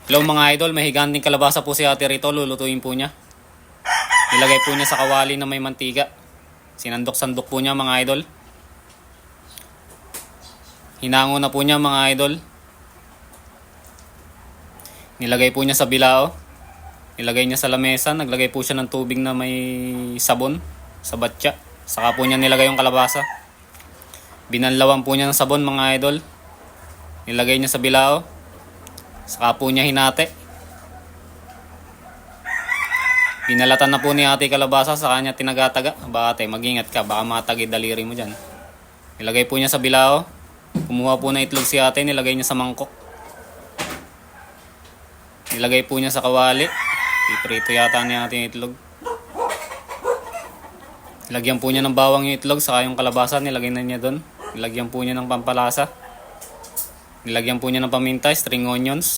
Hello mga idol, may higanting kalabasa po si ate rito, lulutuin po niya. Nilagay po niya sa kawali na may mantika. Sinandok-sandok po niya mga idol. Hinango na po niya mga idol. Nilagay po niya sa bilao. Nilagay niya sa lamesa, naglagay po siya ng tubig na may sabon sa batya. Saka po niya nilagay yung kalabasa. Binanlawan po niya ng sabon mga idol. Nilagay niya sa bilao. Saka po niya hinati. Binalatan na po ni ate kalabasa, sa kanya tinagataga. Ba ate, mag-ingat ka, baka matagi daliri mo dyan. Nilagay po niya sa bilao. Kumuha po na itlog si ate, nilagay niya sa mangkok. Nilagay po niya sa kawali. Iprito yata ni ate yung itlog. Nilagyan po niya ng bawang yung itlog, saka yung kalabasa nilagay na niya doon. Nilagyan po niya ng pampalasa. Nilagyan po niya ng paminta, string onions.